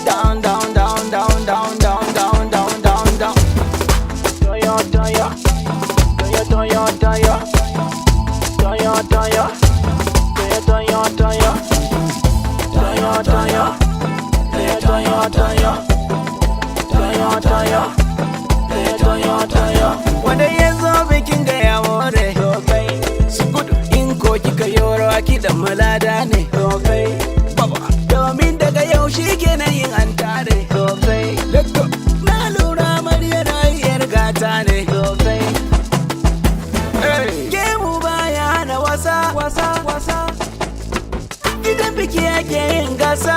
Down, down, down, down, down, down, down, down, down, down. Toya, toya, toya, toya, toya, toya, toya, toya, toya, toya, toya, toya, toya, toya, toya, toya, toya, toya. Wanda ya zo bikin ga ya more su gudu in ko kika yoro aki da mulada ne domin daga yau shi kenan yin an tare na lura amarya na yar gata ne gemu baya hana wasa gidan biki ake yin gasa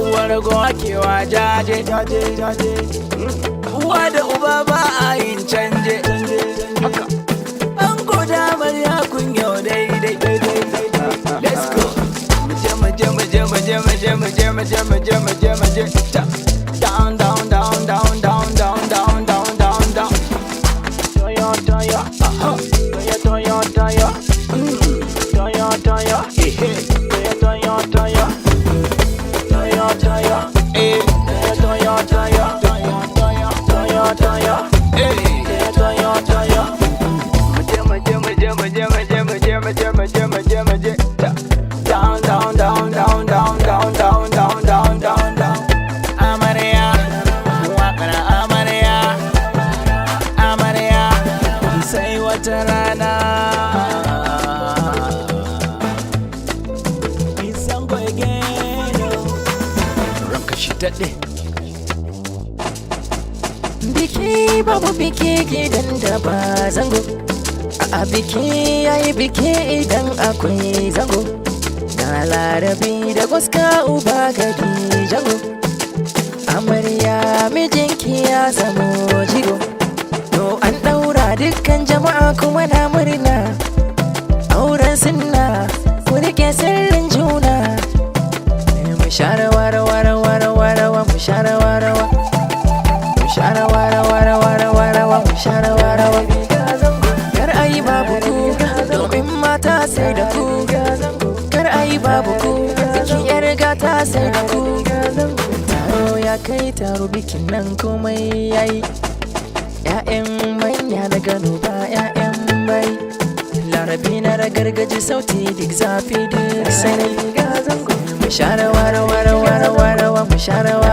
uwar go ake wa jaje uwa da uba ba a yin canje an goda amarya kun yau daidai let's go down, down, down, down, down, down, down, down, down, down. Toya, toya, toya, toya, toya, toya, toya, toya, toya, toya, toya, toya, toya, toya, toya, toya, down, down, down, down, down, down, down, down, down, down, down. Amarya, wakana amarya, sai wata rana. Isan gwageno, ranka shi daɗe. Biki babu biki gidan da ba zango. A biki yayi biki idan akwai zango. Na larabi da gwaska uba gadi jago. Amarya mijinki ya zamo jigo. To an ɗaura dukkan jama'a kuma na murna. Auren sunna ku rike sirrin juna. Mu share wara wara wara wara wa mu share wara wa. Mu share wara wara wara wara wa mu share wara wa. Kar ayi babu ku domin mata sai da ku. Kar ayi babu ku bikin yar gata sai da ku. Taro ya kai taro bikin nan komai yayi. Ya'yan manya na gano ba ya'yan bai. Larabi na ragargaji sauti duk zafi duk sanai. Mu share wara wara wara wara wa mu share wara.